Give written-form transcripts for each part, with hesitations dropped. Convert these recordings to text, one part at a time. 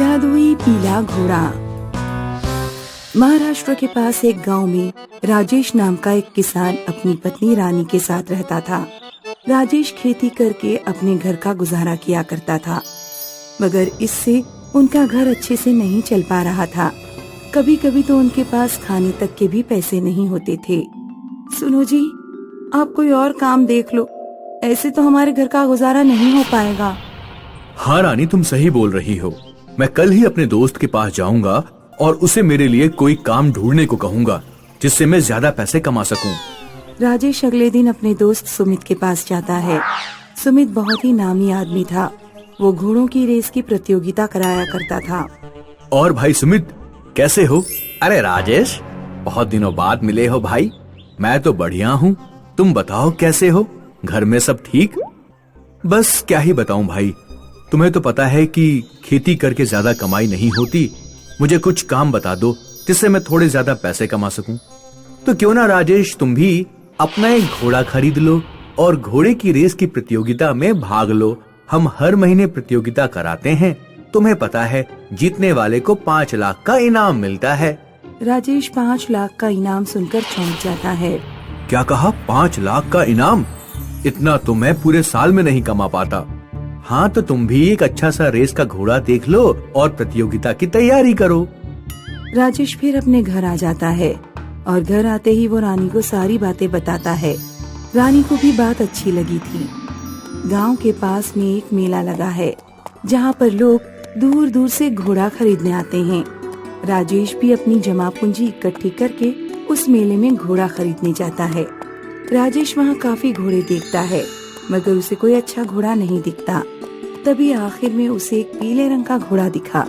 जादुई पीला घोड़ा। महाराष्ट्र के पास एक गांव में राजेश नाम का एक किसान अपनी पत्नी रानी के साथ रहता था। राजेश खेती करके अपने घर का गुजारा किया करता था, मगर इससे उनका घर अच्छे से नहीं चल पा रहा था। कभी कभी तो उनके पास खाने तक के भी पैसे नहीं होते थे। सुनो जी, आप कोई और काम देख लो, ऐसे तो हमारे घर का गुजारा नहीं हो पाएगा। हाँ रानी, तुम सही बोल रही हो। मैं कल ही अपने दोस्त के पास जाऊंगा और उसे मेरे लिए कोई काम ढूंढने को कहूंगा, जिससे मैं ज्यादा पैसे कमा सकूं। राजेश अगले दिन अपने दोस्त सुमित के पास जाता है। सुमित बहुत ही नामी आदमी था। वो घोड़ों की रेस की प्रतियोगिता कराया करता था। और भाई सुमित, कैसे हो? अरे राजेश, बहुत दिनों बाद मिले हो भाई। मैं तो बढ़िया हूँ, तुम बताओ कैसे हो? घर में सब ठीक? बस क्या ही बताऊं भाई, तुम्हें तो पता है कि खेती करके ज्यादा कमाई नहीं होती। मुझे कुछ काम बता दो जिससे मैं थोड़े ज्यादा पैसे कमा सकूं। तो क्यों ना राजेश, तुम भी अपना एक घोड़ा खरीद लो और घोड़े की रेस की प्रतियोगिता में भाग लो। हम हर महीने प्रतियोगिता कराते हैं। तुम्हें पता है, जीतने वाले को 5 लाख का इनाम मिलता है। राजेश 5 लाख का इनाम सुनकर चौंक जाता है। क्या कहा? 5 लाख का इनाम? इतना तो मैं पूरे साल में नहीं कमा पाता। हाँ, तो तुम भी एक अच्छा सा रेस का घोड़ा देख लो और प्रतियोगिता की तैयारी करो। राजेश फिर अपने घर आ जाता है और घर आते ही वो रानी को सारी बातें बताता है। रानी को भी बात अच्छी लगी थी। गांव के पास में एक मेला लगा है, जहाँ पर लोग दूर दूर से घोड़ा खरीदने आते हैं। राजेश भी अपनी जमा पूंजी इकट्ठी करके उस मेले में घोड़ा खरीदने जाता है। राजेश वहाँ काफी घोड़े देखता है, मगर उसे कोई अच्छा घोड़ा नहीं दिखता। तभी आखिर में उसे एक पीले रंग का घोड़ा दिखा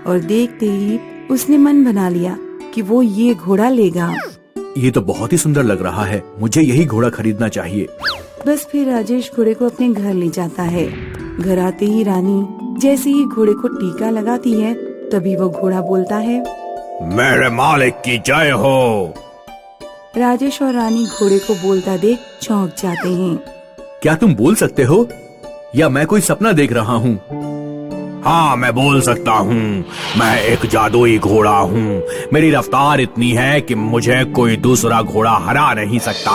और देखते ही उसने मन बना लिया कि वो ये घोड़ा लेगा। ये तो बहुत ही सुंदर लग रहा है, मुझे यही घोड़ा खरीदना चाहिए। बस फिर राजेश घोड़े को अपने घर ले जाता है। घर आते ही रानी जैसे ही घोड़े को टीका लगाती है, तभी वो घोड़ा बोलता है, मेरे मालिक की जय हो। राजेश और रानी घोड़े को बोलता देख चौंक जाते हैं। क्या तुम बोल सकते हो, या मैं कोई सपना देख रहा हूँ? हाँ, मैं बोल सकता हूँ। मैं एक जादुई घोड़ा हूँ। मेरी रफ्तार इतनी है कि मुझे कोई दूसरा घोड़ा हरा नहीं सकता।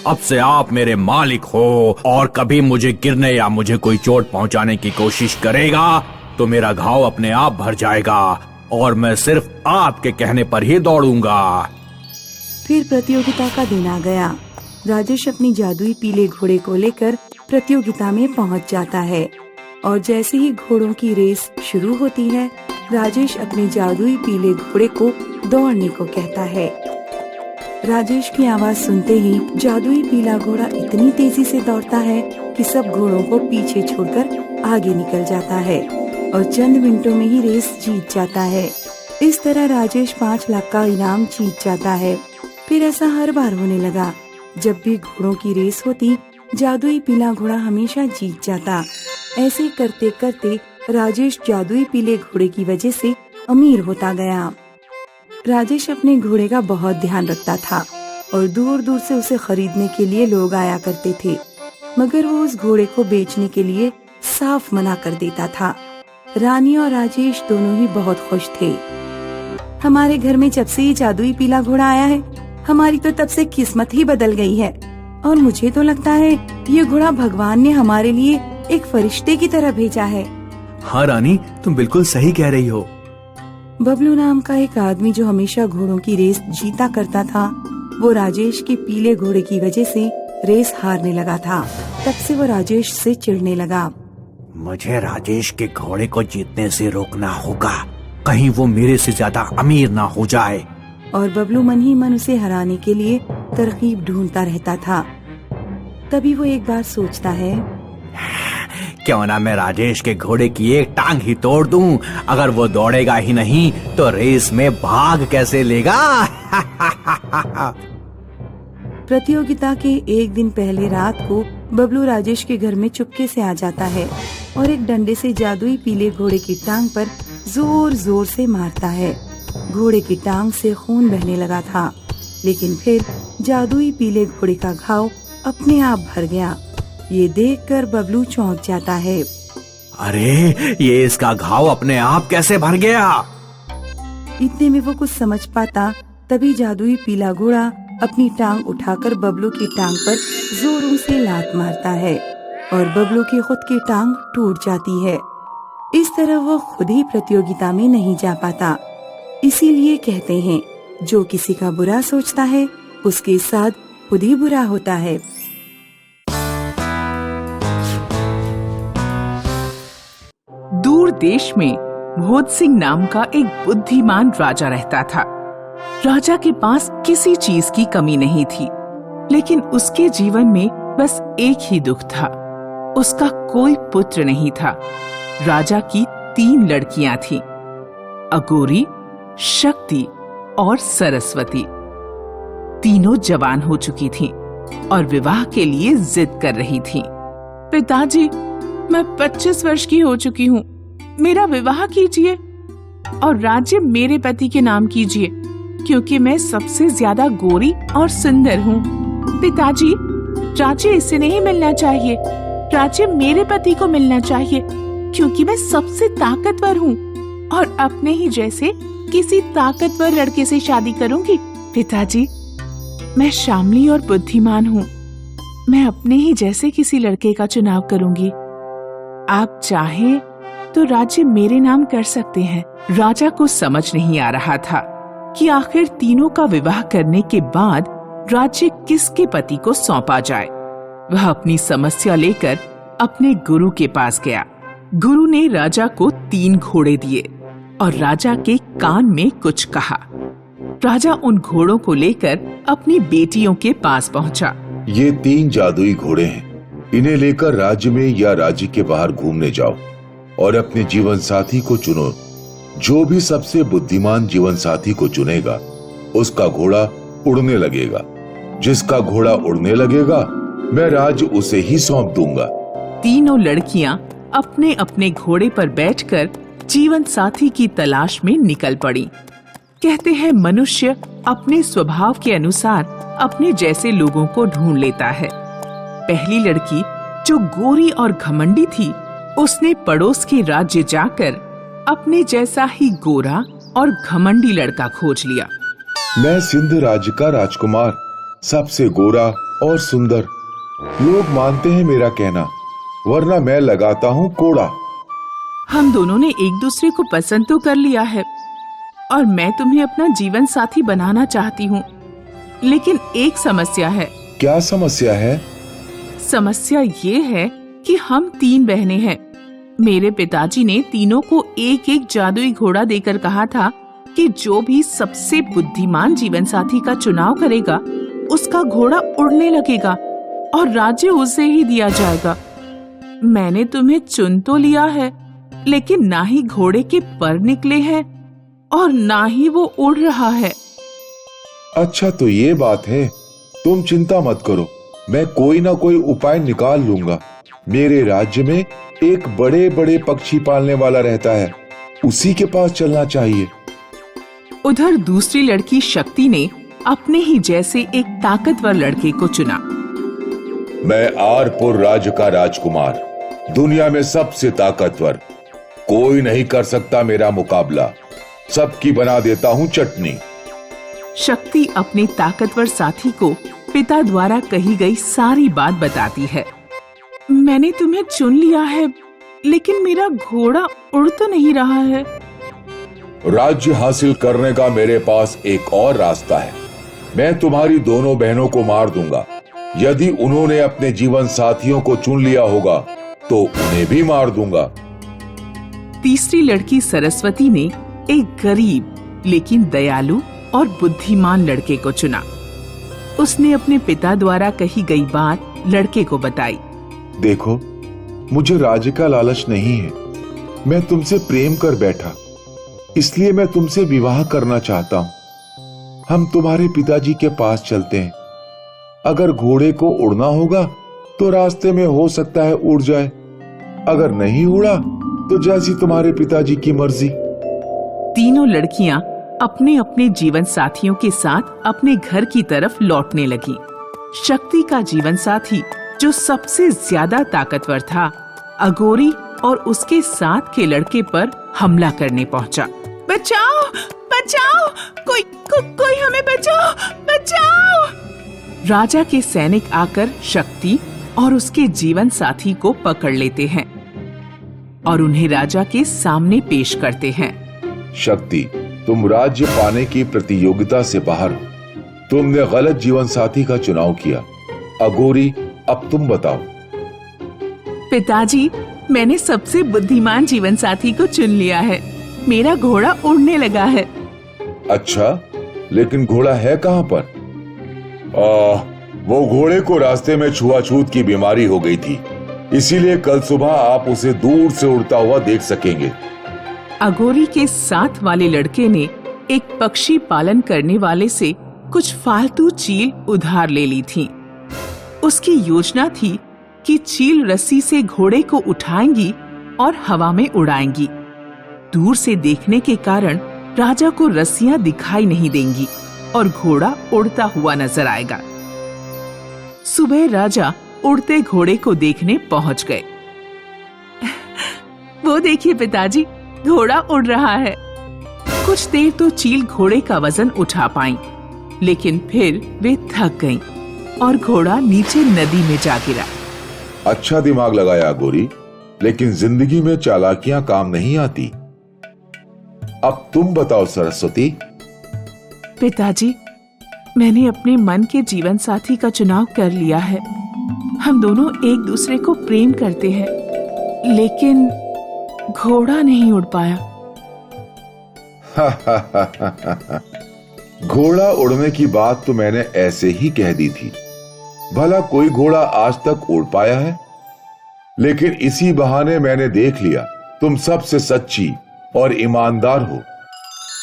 अब से आप मेरे मालिक हो, और कभी मुझे गिरने या मुझे कोई चोट पहुँचाने की कोशिश करेगा तो मेरा घाव अपने आप भर जाएगा और मैं सिर्फ आपके कहने पर ही दौड़ूंगा। फिर प्रतियोगिता का दिन आ गया। राजेश अपनी जादुई पीले घोड़े को लेकर प्रतियोगिता में पहुंच जाता है और जैसे ही घोड़ों की रेस शुरू होती है, राजेश अपने जादुई पीले घोड़े को दौड़ने को कहता है। राजेश की आवाज सुनते ही जादुई पीला घोड़ा इतनी तेजी से दौड़ता है कि सब घोड़ों को पीछे छोड़कर आगे निकल जाता है और चंद मिनटों में ही रेस जीत जाता है। इस तरह राजेश 5 लाख का इनाम जीत जाता है। फिर ऐसा हर बार होने लगा। जब भी घोड़ों की रेस होती, जादुई पीला घोड़ा हमेशा जीत जाता। ऐसे करते करते राजेश जादुई पीले घोड़े की वजह से अमीर होता गया। राजेश अपने घोड़े का बहुत ध्यान रखता था और दूर दूर से उसे खरीदने के लिए लोग आया करते थे, मगर वो उस घोड़े को बेचने के लिए साफ मना कर देता था। रानी और राजेश दोनों ही बहुत खुश थे। हमारे घर में जब से ये जादुई पीला घोड़ा आया है, हमारी तो तब से किस्मत ही बदल गई है, और मुझे तो लगता है ये घोड़ा भगवान ने हमारे लिए एक फरिश्ते की तरह भेजा है। हाँ रानी, तुम बिल्कुल सही कह रही हो। बबलू नाम का एक आदमी जो हमेशा घोड़ों की रेस जीता करता था, वो राजेश के पीले घोड़े की वजह से रेस हारने लगा था। तब से वो राजेश से चिढ़ने लगा। मुझे राजेश के घोड़े को जीतने से रोकना होगा, कहीं वो मेरे से ज्यादा अमीर ना हो जाए। और बबलू मन ही मन उसे हराने के लिए तरकीब ढूंढता रहता था। तभी वो एक बार सोचता है, क्यों ना मैं राजेश के घोड़े की एक टांग ही तोड़ दूं। अगर वो दौड़ेगा ही नहीं तो रेस में भाग कैसे लेगा। प्रतियोगिता के एक दिन पहले रात को बबलू राजेश के घर में चुपके से आ जाता है और एक डंडे से जादुई पीले घोड़े की टांग पर जोर जोर से मारता है। घोड़े की टांग से खून बहने लगा था, लेकिन फिर जादुई पीले घोड़े का घाव अपने आप भर गया। ये देखकर बबलू चौंक जाता है। अरे ये इसका घाव अपने आप कैसे भर गया? इतने में वो कुछ समझ पाता, तभी जादुई पीला घोड़ा अपनी टांग उठाकर बबलू की टांग पर जोरों से लात मारता है और बबलू की खुद की टांग टूट जाती है। इस तरह वो खुद ही प्रतियोगिता में नहीं जा पाता। इसीलिए कहते हैं, जो किसी का बुरा सोचता है उसके साथ खुद ही बुरा होता है। दूर देश में भोज सिंह नाम का एक बुद्धिमान राजा रहता था। राजा के पास किसी चीज की कमी नहीं थी, लेकिन उसके जीवन में बस एक ही दुख था, उसका कोई पुत्र नहीं था। राजा की 3 लड़कियां थीं, अघोरी, शक्ति और सरस्वती। तीनों जवान हो चुकी थीं और विवाह के लिए जिद कर रही थीं। पिताजी, मैं 25 वर्ष की हो चुकी हूँ, मेरा विवाह कीजिए और राज्य मेरे पति के नाम कीजिए, क्योंकि मैं सबसे ज्यादा गोरी और सुंदर हूँ। पिताजी, राज्य इससे नहीं मिलना चाहिए, राज्य मेरे पति को मिलना चाहिए, क्योंकि मैं सबसे ताकतवर हूँ और अपने ही जैसे किसी ताकतवर लड़के से शादी करूंगी। पिताजी, मैं शामली और बुद्धिमान हूँ, मैं अपने ही जैसे किसी लड़के का चुनाव करूंगी। आप चाहें तो राज्य मेरे नाम कर सकते हैं। राजा को समझ नहीं आ रहा था कि आखिर तीनों का विवाह करने के बाद राज्य किसके पति को सौंपा जाए। वह अपनी समस्या लेकर अपने गुरु के पास गया। गुरु ने राजा को 3 घोड़े दिए और राजा के कान में कुछ कहा। राजा उन घोड़ों को लेकर अपनी बेटियों के पास पहुंचा। ये 3 जादुई घोड़े हैं, इन्हें लेकर राज्य में या राज्य के बाहर घूमने जाओ और अपने जीवन साथी को चुनो। जो भी सबसे बुद्धिमान जीवन साथी को चुनेगा उसका घोड़ा उड़ने लगेगा। जिसका घोड़ा उड़ने लगेगा मैं राज्य उसे ही सौंप दूंगा। तीनों लड़कियां अपने अपने घोड़े पर बैठकर जीवन साथी की तलाश में निकल पड़ी। कहते हैं, मनुष्य अपने स्वभाव के अनुसार अपने जैसे लोगों को ढूंढ लेता है। पहली लड़की, जो गोरी और घमंडी थी, उसने पड़ोस के राज्य जाकर अपने जैसा ही गोरा और घमंडी लड़का खोज लिया। मैं सिंध राज्य का राजकुमार, सबसे गोरा और सुंदर। लोग मानते हैं मेरा कहना, वरना मैं लगाता हूँ कोड़ा। हम दोनों ने एक दूसरे को पसंद तो कर लिया है और मैं तुम्हें अपना जीवन साथी बनाना चाहती हूँ, लेकिन एक समस्या है। क्या समस्या है? समस्या ये है कि हम 3 बहनें हैं। मेरे पिताजी ने तीनों को एक एक जादुई घोड़ा देकर कहा था कि जो भी सबसे बुद्धिमान जीवन साथी का चुनाव करेगा उसका घोड़ा उड़ने लगेगा और राज्य उसे ही दिया जाएगा। मैंने तुम्हें चुन तो लिया है, लेकिन ना ही घोड़े के पर निकले हैं और ना ही वो उड़ रहा है। अच्छा, तो ये बात है। तुम चिंता मत करो, मैं कोई ना कोई उपाय निकाल लूंगा। मेरे राज्य में एक बड़े बड़े पक्षी पालने वाला रहता है, उसी के पास चलना चाहिए। उधर दूसरी लड़की शक्ति ने अपने ही जैसे एक ताकतवर लड़के को चुना। मैं आरपुर राज्य का राजकुमार, दुनिया में सबसे ताकतवर, कोई नहीं कर सकता मेरा मुकाबला, सबकी बना देता हूँ चटनी। शक्ति अपने ताकतवर साथी को पिता द्वारा कही गई सारी बात बताती है। मैंने तुम्हें चुन लिया है, लेकिन मेरा घोड़ा उड़ तो नहीं रहा है। राज्य हासिल करने का मेरे पास एक और रास्ता है। मैं तुम्हारी दोनों बहनों को मार दूंगा। यदि उन्होंने अपने जीवन साथियों को चुन लिया होगा तो उन्हें भी मार दूंगा। तीसरी लड़की सरस्वती ने एक गरीब लेकिन दयालु और बुद्धिमान लड़के को चुना। उसने अपने पिता द्वारा कही गई बात लड़के को बताई। देखो, मुझे राज्य का लालच नहीं है, मैं तुमसे प्रेम कर बैठा, इसलिए मैं तुमसे विवाह करना चाहता हूँ। हम तुम्हारे पिताजी के पास चलते हैं। अगर घोड़े को उड़ना होगा तो रास्ते में हो सकता है उड़ जाए, अगर नहीं उड़ा तो जैसी तुम्हारे पिताजी की मर्जी। तीनों लड़कियां अपने अपने जीवन साथियों के साथ अपने घर की तरफ लौटने लगी। शक्ति का जीवन साथी, जो सबसे ज्यादा ताकतवर था, अघोरी और उसके साथ के लड़के पर हमला करने पहुंचा। बचाओ, बचाओ, कोई हमें बचाओ, बचाओ! राजा के सैनिक आकर शक्ति और उसके जीवन साथी को पकड़ लेते हैं और उन्हें राजा के सामने पेश करते हैं। शक्ति, तुम राज्य पाने की प्रतियोगिता से बाहर हो। तुमने गलत जीवन साथी का चुनाव किया। अघोरी, अब तुम बताओ। पिताजी, मैंने सबसे बुद्धिमान जीवन साथी को चुन लिया है। मेरा घोड़ा उड़ने लगा है। अच्छा, लेकिन घोड़ा है कहाँ पर? वो घोड़े को रास्ते में छुआछूत की बीमारी हो गई थी, इसीलिए कल सुबह आप उसे दूर से उड़ता हुआ देख सकेंगे। अघोरी के साथ वाले लड़के ने एक पक्षी पालन करने वाले से कुछ फालतू चील उधार ले ली थी। उसकी योजना थी कि चील रस्सी से घोड़े को उठाएंगी और हवा में उड़ाएंगी। दूर से देखने के कारण राजा को रस्सियां दिखाई नहीं देंगी और घोड़ा उड़ता हुआ नजर आएगा। सुबह राजा उड़ते घोड़े को देखने पहुंच गए। वो देखिए पिताजी, घोड़ा उड़ रहा है। कुछ देर तो चील घोड़े का वजन उठा पाई, लेकिन फिर वे थक गईं और घोड़ा नीचे नदी में जा गिरा। अच्छा दिमाग लगाया अघोरी, लेकिन जिंदगी में चालाकियां काम नहीं आती। अब तुम बताओ सरस्वती। पिताजी, मैंने अपने मन के जीवन साथी का चुनाव कर लिया है। हम दोनों एक दूसरे को प्रेम करते हैं, लेकिन घोड़ा नहीं उड़ पाया। घोड़ा उड़ने की बात तो मैंने ऐसे ही कह दी थी। भला कोई घोड़ा आज तक उड़ पाया है? लेकिन इसी बहाने मैंने देख लिया तुम सबसे सच्ची और ईमानदार हो।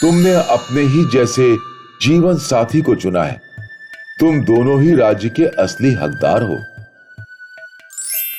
तुमने अपने ही जैसे जीवन साथी को चुना है। तुम दोनों ही राज्य के असली हकदार हो।